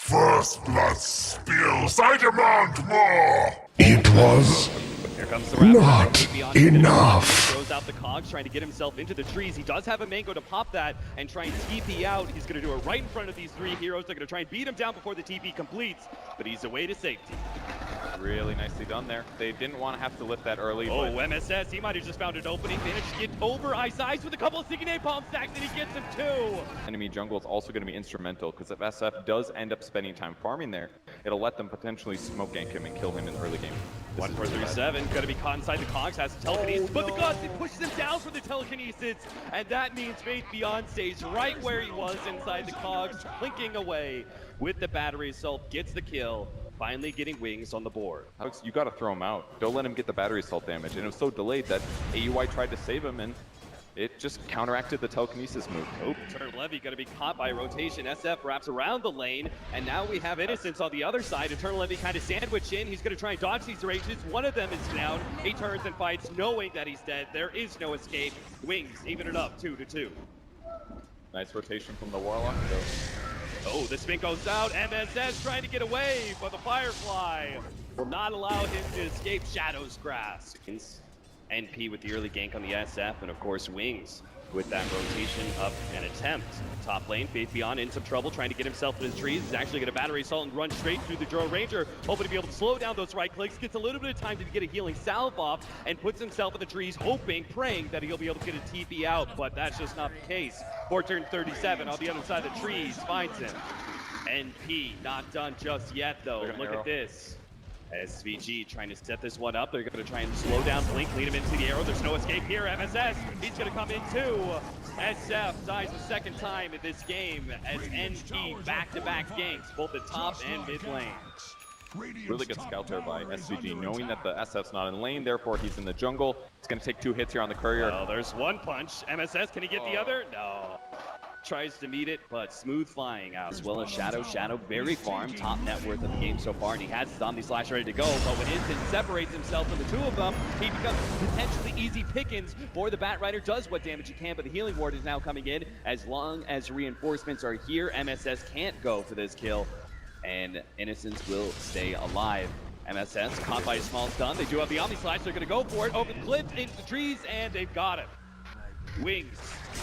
First blood spills. I demand more. It was Here comes the raptor. not Beyond enough. throws out the cogs, trying to get himself into the trees. He does have a mango to pop that and try and TP out. He's going to do it right in front of these three heroes. They're going to try and beat him down before the TP completes, but he's away to safety. Really nicely done there. They didn't want to have to lift that early. Oh, but MSS, he might have just found an opening. Managed to get over Ice with a couple of sticky napalm stacks, and he gets him too. enemy jungle is also going to be instrumental, because if SF does end up spending time farming there, it'll let them potentially smoke gank him and kill him in the early game. 1-4-3-7, gonna be caught inside the cogs, has telekinesis, but the gods, it pushes him down for the telekinesis, and that means Faith Beyond stays right where he was inside the cogs, clinking away with the battery assault, gets the kill, finally getting wings on the board. Alex, you got to throw him out. Don't let him get the battery assault damage. And it was so delayed that AUI tried to save him, and it just counteracted the telekinesis move. Oh, Turn Levy gonna be caught by rotation. SF wraps around the lane, and now we have Innocence on the other side. Eternal Levy kind of sandwiched in. He's gonna try and dodge these rages. One of them is down. He turns and fights, knowing that he's dead. There is no escape. Wings even it up 2-2. Nice rotation from the Warlock. Oh, the spin goes out. MSS trying to get away, but the Firefly will not allow him to escape Shadow's grasp. NP with the early gank on the SF, and of course Wings with that rotation up and attempt. Top lane, Faith Beyond in some trouble, trying to get himself in his trees. He's actually going to battery assault and run straight through the Drone Ranger, hoping to be able to slow down those right clicks, gets a little bit of time to get a healing salve off, and puts himself in the trees, hoping, praying that he'll be able to get a TP out, but that's just not the case. Fortune 37 on the other side of the trees finds him. NP not done just yet, though. Look at this. SVG trying to set this one up. They're going to try and slow down Blink, lead him into the arrow. There's no escape here. MSS, he's going to come in too. SF dies the second time in this game as NP back-to-back ganks, both the top and mid lane. Really good scout there by SVG, knowing that the SF's not in lane, therefore he's in the jungle. It's going to take 2 hits here on the courier. Oh, there's one punch. MSS, can he get the other? No. Tries to meet it, but smooth flying out, as well as Shadow. Shadow very farmed, top net worth of the game so far, and he has his Omni Slash ready to go, but when Instant separates himself from the two of them, he becomes potentially easy pickings for the Batrider, does what damage he can, but the Healing Ward is now coming in. As long as reinforcements are here, MSS can't go for this kill, and Innocence will stay alive. MSS caught by a small stun. They do have the Omni Slash, they're gonna go for it, over the cliff, into the trees, and they've got him. Wings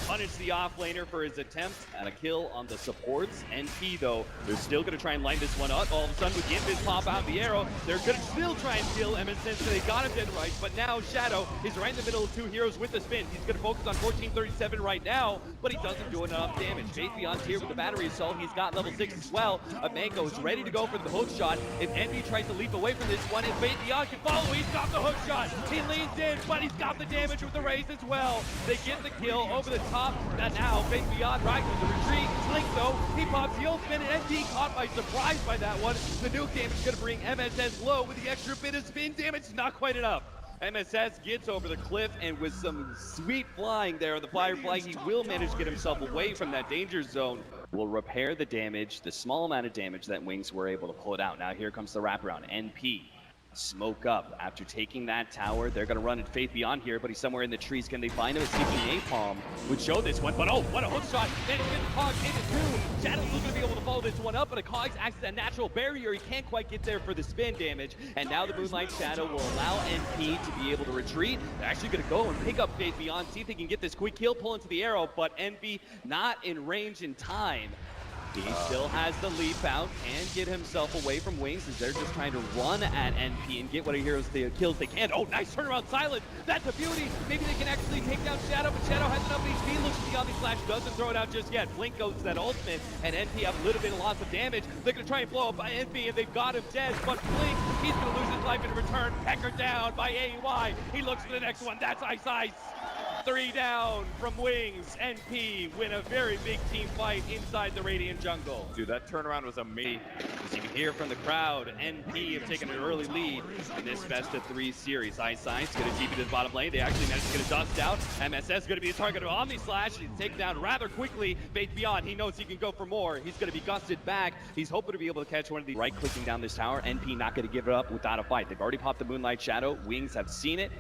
punish the offlaner for his attempt at a kill on the supports. NP, though, they're still going to try and line this one up. All of a sudden, with the invis pop out the arrow, they're going to still try and kill Emerson, so they got him dead right. But now Shadow is right in the middle of 2 heroes with the spin. He's going to focus on 1437 right now, but he doesn't do enough damage. Faith Beyond's here with the battery assault. He's got level 6 as well. Mango is ready to go for the hook shot. If NP tries to leap away from this one, and Faith Beyond can follow, he's got the hook shot. He leans in, but he's got the damage with the raise as well. They get the kill over the top. And now Faith Beyond rides with the retreat. Blink though, he pops the ultimate, and NP caught by surprise by that one. The nuke damage is going to bring MSS low with the extra bit of spin damage. Not quite enough. MSS gets over the cliff, and with some sweet flying there on the Firefly, he will manage to get himself away from that danger zone. Will repair the damage, the small amount of damage that Wings were able to pull it out. Now here comes the wraparound. NP. Smoke up after taking that tower. They're going to run in Faith Beyond here, but he's somewhere in the trees. Can they find him? A sneaky napalm would show this one, but oh, what a hook shot. And it's going to Cogs into 2. Shadow's still going to be able to follow this one up, but a Cogs acts as a natural barrier. He can't quite get there for the spin damage, and now the Moonlight Shadow will allow NP to be able to retreat. They're actually going to go and pick up Faith Beyond, see if they can get this quick kill, pull into the arrow, but NP not in range in time. He still has the leap out and get himself away from Wings as they're just trying to run at NP and get what heroes the kills they can. Oh, nice turnaround silent. That's a beauty. Maybe they can actually take down Shadow, but Shadow has enough HP. Looks at the Omni Slash, doesn't throw it out just yet. Blink goes to that ultimate, and NP have a little bit of loss of damage. They're going to try and blow up by NP, and they've got him dead, but Blink, he's going to lose his life in return. Pecker down by AUI. He looks for the next one. That's Ice Ice. 3 down from Wings. NP win a very big team fight inside the Radiant jungle. Dude, that turnaround was amazing. As you can hear from the crowd, NP have taken an early lead in this best of 3 series. Ice Ice going to TP to the bottom lane. They actually managed to get a dust out. MSS going to be the target of Omni Slash. He's taken down rather quickly. Faith Beyond, he knows he can go for more. He's going to be gusted back. He's hoping to be able to catch one of these right-clicking down this tower. NP not going to give it up without a fight. They've already popped the Moonlight Shadow. Wings have seen it.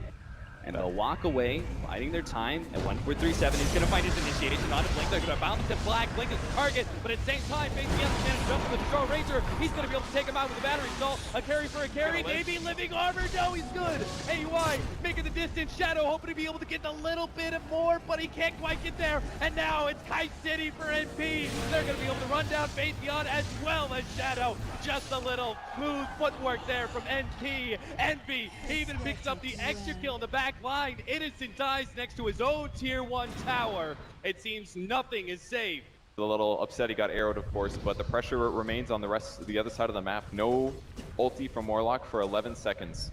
And they'll walk away, biding their time. And 1437 is going to find his initiation on Blink. They're going to bounce to Black. Blink is the target, but at the same time, Faith Beyond can jump with the Destroy Ranger. He's going to be able to take him out with the battery stall. A carry for a carry, maybe living armor. No, he's good. AUI making the distance. Shadow hoping to be able to get a little bit of more, but he can't quite get there. And now it's Kite City for NP. They're going to be able to run down Faith Beyond as well as Shadow. Just a little smooth footwork there from NP. Envy even picks up the extra kill in the back line. Innocent dies next to his own tier 1 tower. It seems nothing is safe. A little upset he got arrowed, of course, but the pressure remains on the other side of the map. No ulti from Warlock for 11 seconds.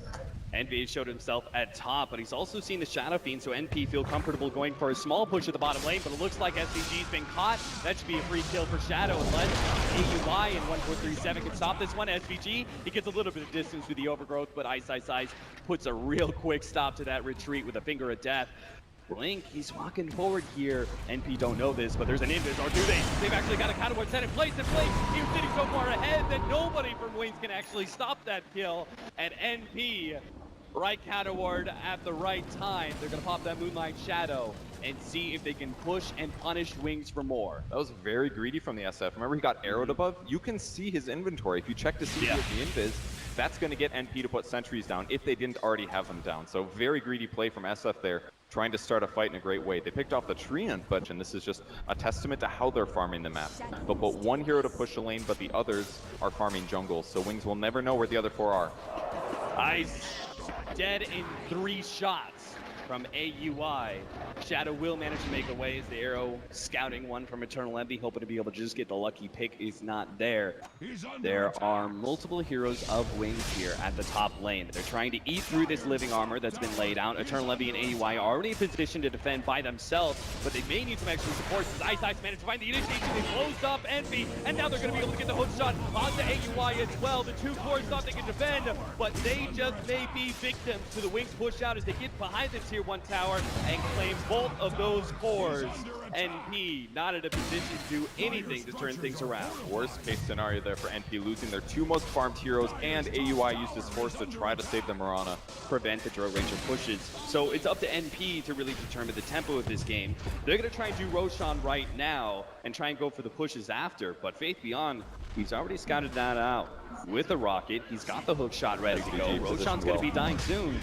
Envy showed himself at top, but he's also seen the Shadow Fiend, so NP feel comfortable going for a small push at the bottom lane, but it looks like SCG's been caught. That should be a free kill for Shadow, unless AUI and 1437 can stop this one. SVG, he gets a little bit of distance with the overgrowth, but Ice puts a real quick stop to that retreat with a finger of death. Blink, he's walking forward here. NP don't know this, but there's an invis, or do they? They've actually got a counterward set in place, he was sitting so far ahead that nobody from Wings can actually stop that kill. And NP, right counterward at the right time. They're gonna pop that Moonlight Shadow and see if they can push and punish Wings for more. That was very greedy from the SF. Remember, he got arrowed above? You can see his inventory. If you check to see the invis, that's going to get NP to put sentries down if they didn't already have them down. So very greedy play from SF there, trying to start a fight in a great way. They picked off the Treant, but and this is just a testament to how they're farming the map. They'll put one hero to push the lane, but the others are farming jungles, so Wings will never know where the other 4 are. Ice dead in 3 shots from AUI. Shadow will manage to make away as the arrow scouting one from Eternal Envy, hoping to be able to just get the lucky pick. Is not there. There are multiple heroes of Wings here at the top lane. They're trying to eat through this living armor that's been laid out. Eternal Envy and AUI are already in position to defend by themselves, but they may need some extra support as Ice managed to find the initiation. They closed up Envy, and now they're going to be able to get the hook shot onto AUI as well. The 2 cores thought they could defend, but they just may be victims to the Wings push out as they get behind the tier 1 tower and claim both of those cores. NP not in a position to do anything to turn things around. Worst case scenario there for NP, losing their 2 most farmed heroes, and AUI used his force to try to save the Mirana. Prevent the Destroy Ranger pushes. So it's up to NP to really determine the tempo of this game. They're going to try and do Roshan right now and try and go for the pushes after, but Faith Beyond, he's already scouted that out with a rocket. He's got the hook shot ready to go. Roshan's going to be dying soon.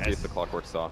See if the Clockwork Saw.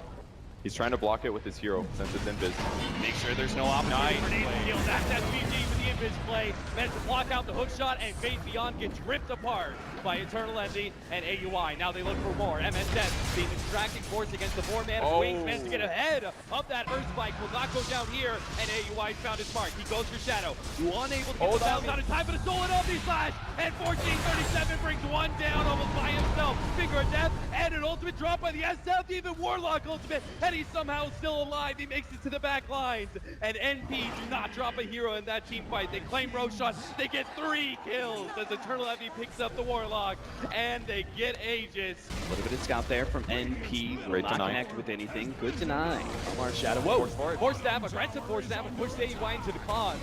He's trying to block it with his hero since it's invis. Make sure there's no opportunity for Nathan Steele. That's SVG with the invis play. Managed to block out the hook shot, and Faith Beyond gets ripped apart by Eternal Envy and AUI. Now they look for more. MSS being a distracting force against the 4-man Wings. Managed to get ahead of that Earth Spike. Will not go down here, and AUI found his mark. He goes for Shadow. Unable to get the balance out of time, but a solid Omni Slash. And 1437 brings one down almost by himself. Finger of Death, and an ultimate drop by the SF. Even Warlock ultimate, and he's somehow still alive. He makes it to the back lines, and NP do not drop a hero in that team fight. They claim Roshan. They get 3 kills as Eternal Envy picks up the Warlock, and they get Aegis. A little bit of scout there from NP. Will not connect with anything. Good deny from our Shadow. Whoa! Force Staff, aggressive Force Staff, and push AUI into the cons.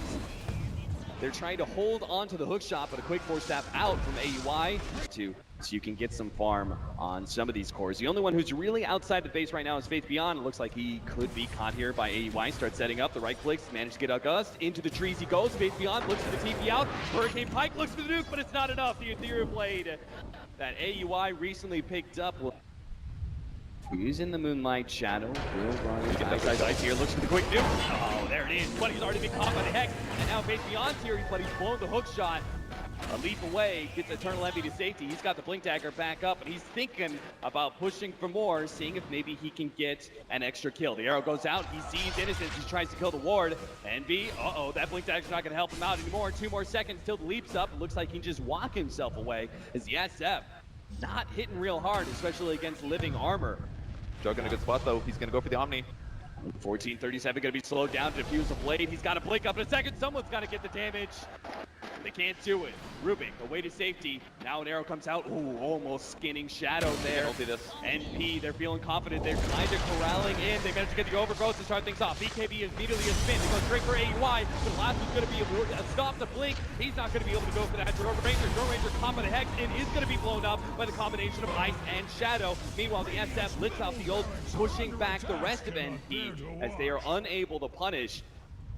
They're trying to hold on to the hook shot, but a quick Force Staff out from AUI so you can get some farm on some of these cores. The only one who's really outside the base right now is Faith Beyond. It looks like he could be caught here by AUI. Starts setting up the right clicks, managed to get August. Into the trees he goes. Faith Beyond looks for the TP out. Hurricane Pike looks for the nuke, but it's not enough. The Ethereal Blade that AUI recently picked up. Using the Moonlight Shadow, will run Ice here, looks for the quick nuke. Oh, there it is, but he's already been caught by the Hex, and now Faith Beyond's here, but he's blown the hook shot. A leap away, gets Eternal Envy to safety. He's got the Blink Dagger back up, and he's thinking about pushing for more, seeing if maybe he can get an extra kill. The arrow goes out, he sees Innocence, he tries to kill the ward. Envy, that Blink Dagger's not gonna help him out anymore. 2 more seconds till the leap's up. It looks like he can just walk himself away, as the SF not hitting real hard, especially against living armor. Jug in a good spot though. He's gonna go for the Omni. 1437 gonna be slowed down to defuse the blade. He's got to blink up in a second. Someone's got to get the damage. They can't do it. Rubik away to safety. Now an arrow comes out. Ooh, almost skinning Shadow there. Penalty this. NP, they're feeling confident. They're kind of corralling in. They managed to get the overgrowth to start things off. BKB is immediately a spin. They go straight for AUI. The last one's going to be able to stop the blink. He's not going to be able to go for that. Drone Ranger caught by the Hex and is going to be blown up by the combination of Ice and Shadow. Meanwhile, the SF lifts out the ult, pushing back the rest of NP as they are unable to punish.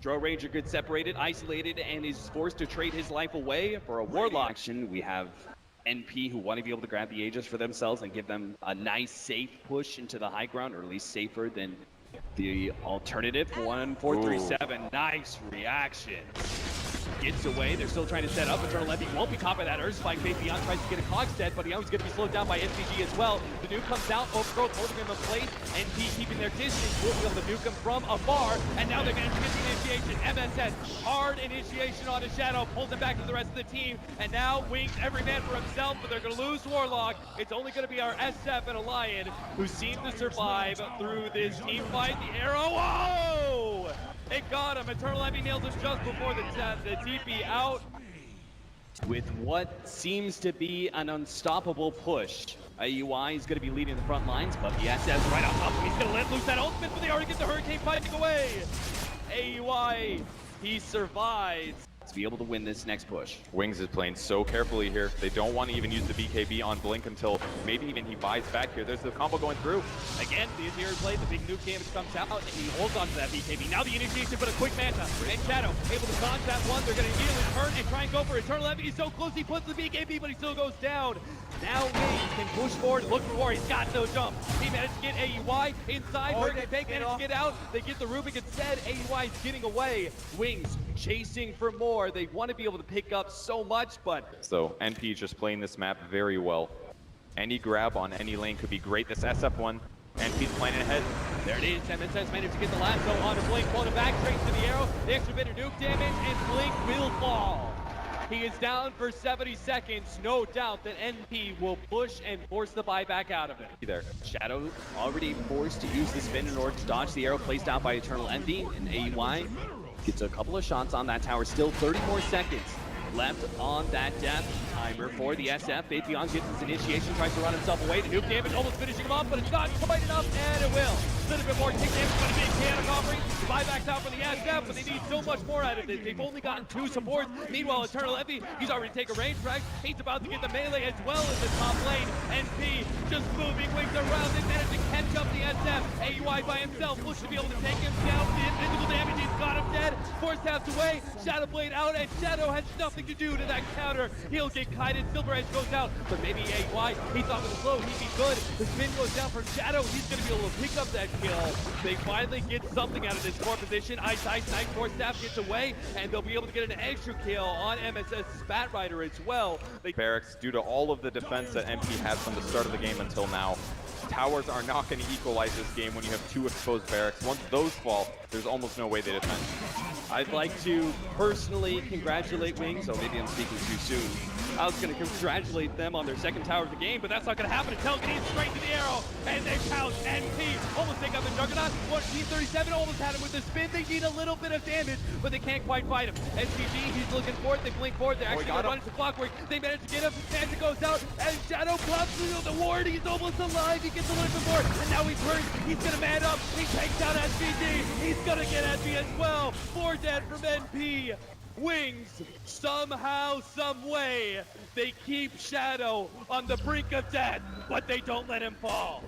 Drone Ranger gets separated, isolated, and is forced to trade his life away for a Warlock action. We have NP who want to be able to grab the Aegis for themselves and give them a nice, safe push into the high ground, or at least safer than the alternative. 1437, nice reaction. Gets away, they're still trying to set up. Eternal Levy won't be caught by that Urge Spike. Fabian tries to get a Cogstead, but he always going to be slowed down by SVG as well. The nuke comes out, Overgrowth holding him in place, NP keeping their distance, will be able to nuke him from afar, and now they manage to get the initiation. MSS, hard initiation on a Shadow, pulls him back to the rest of the team, and now Wings, every man for himself, but they're going to lose Warlock. It's only going to be our SF and Alliant who seem to survive through this team fight. The arrow, oh! It got him. Eternal Levy nails him just before the TP out. With what seems to be an unstoppable push, AUI is going to be leading the front lines, but the SF's right on top of him. He's going to let loose that ultimate, but they already get the Hurricane fighting away. AUI, he survives to be able to win this next push. Wings is playing so carefully here. They don't want to even use the BKB on Blink until maybe even he buys back here. There's the combo going through. Again, the interior play, the big nuke damage comes out, and he holds on to that BKB. Now the initiation, but a quick Manta, and Shadow able to dodge that one. They're going to immediately turn and try and go for Eternal Levy. He's so close, he puts the BKB, but he still goes down. Now Wings can push forward, look for war. He's got no jump. He managed to get AUI inside. Hurricane Bank managed to get out. They get the Rubik instead. AUI is getting away. Wings chasing for more. They want to be able to pick up so much, but... So NP just playing this map very well. Any grab on any lane could be great. This SF1, NP's playing ahead. There it is. MSS managed to get the lasso on to Blink, pulling it back, straight to the arrow. The extra bit of nuke damage, and Blink will fall. He is down for 70 seconds. No doubt that NP will push and force the buyback out of it. There. Shadow already forced to use the spin in order to dodge the arrow placed out by Eternal Envy, and AUI gets a couple of shots on that tower. Still 30 more seconds left on that death timer for the SF. Fabian gets his initiation, tries to run himself away. The nuke damage almost finishing him off, but it's not quite enough, and it will. A little bit more take damage, but a big chaotic offering. Buybacks out for the SF, but they need so much more out of this. They've only gotten 2 supports. Meanwhile, Eternal Envy, he's already taken a range frag. He's about to get the melee as well as the top lane. NP just moving Wings around. They managed to catch up the SF. AUI by himself, looks to be able to take him down. The invisible damage, he's got him dead. Force taps away, Shadow Blade out, and Shadow has nothing to do to that counter. He'll get kited, Silver Edge goes out, but maybe AUI, he thought with the slow, he'd be good. The spin goes down for Shadow, he's gonna be able to pick up that kill. They finally get something out of this core position. Ice, Night Force Staff gets away, and they'll be able to get an extra kill on MSS's Bat Rider as well. Barracks, due to all of the defense that NP had from the start of the game until now, towers are not going to equalize this game when you have 2 exposed barracks. Once those fall, there's almost no way they defend. I'd like to personally congratulate Wings, so maybe I'm speaking too soon. I was going to congratulate them on their second tower of the game, but that's not going to happen until it gets straight to the arrow, and they pounce. NP almost take out the Juggernaut. 1437 almost had him with the spin. They need a little bit of damage, but they can't quite fight him. SVG, he's looking for it. They blink forward. They're actually going to run into Clockwork. They manage to get him. Manta goes out, and Shadow pops through the ward. He's almost alive. He gets a little bit more, and now he turns. He's going to man up. He takes out SVG. He's going to get Envy as well. 4 dead from NP. Wings, somehow, some way, they keep Shadow on the brink of death, but they don't let him fall.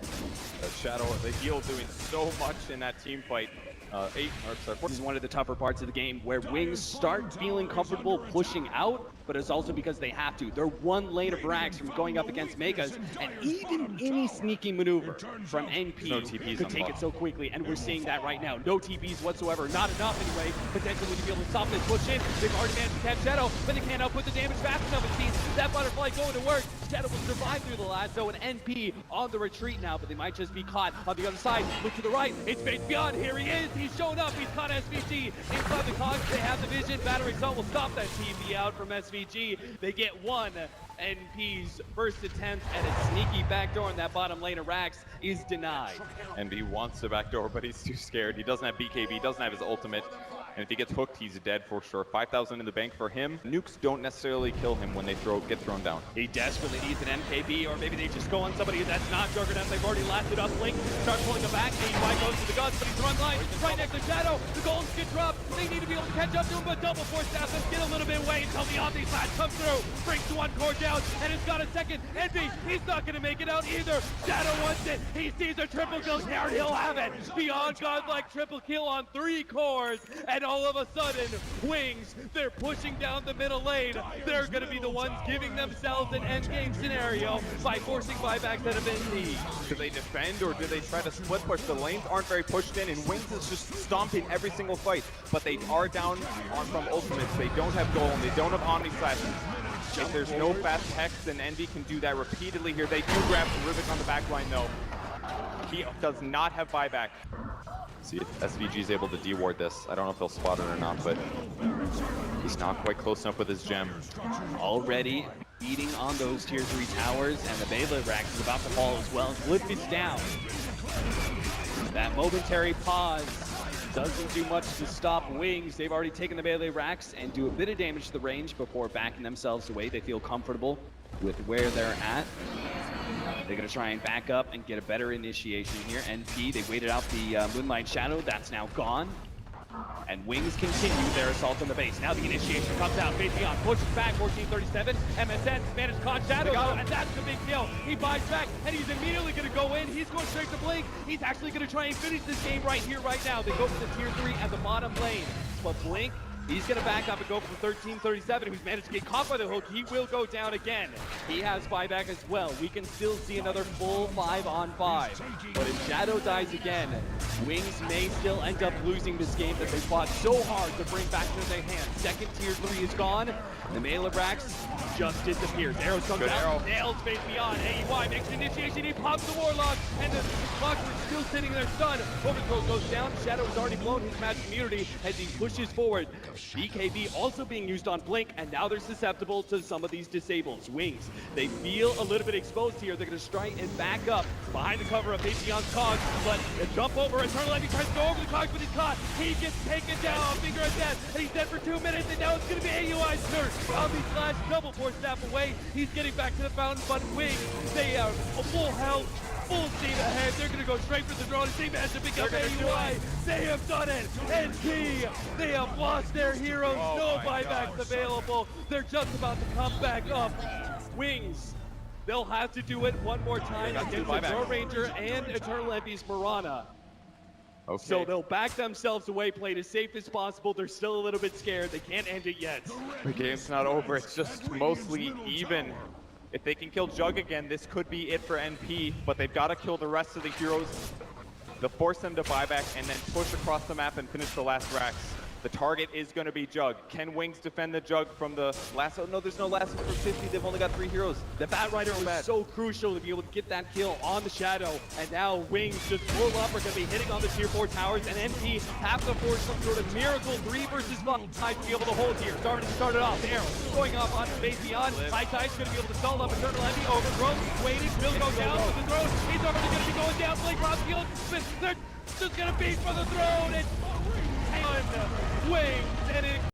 Shadow, the heal doing so much in that team fight. 8, or sorry, 4. This is one of the tougher parts of the game where Wings start feeling comfortable pushing out, but it's also because they have to. They're 1 lane of rags from going up against Megas, and even any sneaky maneuver from NP could take it so quickly, and we're seeing that right now. No TPs whatsoever, not enough anyway, potentially to be able to stop this push in. They've already managed to catch Shadow, but they can't output the damage fast enough. It seems that butterfly going to work. Shadow will survive through the lasso, and NP on the retreat now, but they might just be caught on the other side. Look to the right, it's Fabian, here he is, he's shown up, he's caught SVG. Inside the cogs, they have the vision, Battery Assault will stop that TP out from SVG. They get 1. NP's first attempt at a sneaky backdoor in that bottom lane of Rax is denied. NP wants the backdoor, but he's too scared. He doesn't have BKB, doesn't have his ultimate. And if he gets hooked, he's dead for sure. 5,000 in the bank for him. Nukes don't necessarily kill him when they get thrown down. He desperately needs an MKB, or maybe they just go on somebody that's not Juggernaut. They've already lasted up. Blink starts pulling him back. AY goes to the guns, but he's run line. Right next to Shadow. The goals get dropped. They need to be able to catch up to him, but double force staff. Let's get a little bit away until the Omni Slash comes through. Brings one core down, and it's got a second. Envy, he's not going to make it out either. Shadow wants it. He sees a triple kill. Here he'll have it. Beyond godlike triple kill on 3 cores, and all of a sudden, Wings, they're pushing down the middle lane. They're going to be the ones giving themselves an endgame scenario by forcing buybacks out of NP. Do they defend or do they try to split push? The lanes aren't very pushed in, and Wings is just stomping every single fight. But they are down from ultimates. They don't have Golem. They don't have Omni Slash. If there's no fast Hex, then Envy can do that repeatedly here. They do grab Rubik on the back line, though. He does not have buyback. See if SVG is able to deward this. I don't know if he'll spot it or not, but he's not quite close enough with his gem. Already eating on those tier 3 towers, and the Melee Rax is about to fall as well. Flip is down. That momentary pause doesn't do much to stop Wings. They've already taken the Melee Rax and do a bit of damage to the range before backing themselves away. They feel comfortable with where they're at. They're going to try and back up and get a better initiation here. NP, they waited out the Moonlight Shadow. That's now gone. And Wings continue their assault on the base. Now the initiation comes out. Fabian pushes back, 1437. MSN managed to caught Shadow, and that's the big kill. He buys back, and he's immediately going to go in. He's going straight to Blink. He's actually going to try and finish this game right here, right now. They go for the tier 3 at the bottom lane. But Blink, he's going to back up and go for the 1337. Who's managed to get caught by the hook. He will go down again. He has buyback as well. We can still see another full 5-on-5. But if Shadow dies again, Wings may still end up losing this game that they fought so hard to bring back into their hands. Second tier 3 is gone. The Melee Rax just disappears. Arrows comes out, nails Faith Beyond. AEY makes the initiation, he pops the Warlock, and the Clockwork's still sitting there stunned. Overthrow goes down, Shadow has already blown his magic immunity as he pushes forward. BKB also being used on Blink, and now they're susceptible to some of these disables. Wings, they feel a little bit exposed here. They're going to strike and back up behind the cover of Faithion's Cogs, but a jump over, Eternal Envy tries to go over the Cogs, but he's caught. He gets taken down, finger of death, and he's dead for 2 minutes, and now it's going to be AUI's turn. Omni Slash double force snap away. He's getting back to the fountain, but Wings, they have a full health, full steam ahead. They're going to go straight for the drone. They managed to pick up AUI. They have done it. NP, they have lost their heroes. No buybacks available. They're just about to come back up. Wings, they'll have to do it one more time against the Drone Ranger and Eternal Envy's Mirana. Okay. So they'll back themselves away, play it as safe as possible. They're still a little bit scared. They can't end it yet. The game's not over. It's just mostly even. If they can kill Jug again, this could be it for NP, but they've got to kill the rest of the heroes. They'll force them to buyback and then push across the map and finish the last Rax. The target is going to be Jug. Can Wings defend the Jug from the lasso? No, there's no lasso for 50. They've only got 3 heroes. The Bat Rider was so crucial to be able to get that kill on the Shadow, and now Wings just pull up. Are going to be hitting on the tier 4 towers, and NP have to force some sort of miracle 3 versus 5 to be able to hold here. Started off. Arrow going off on Faith Beyond. High Tide's going to be able to stall up Eternal Envy. Overthrow. Waiting. Will go down for the throne. He's already going to be going down. Blake Rothfield. They're just going to beat for the throne. And Wings, and it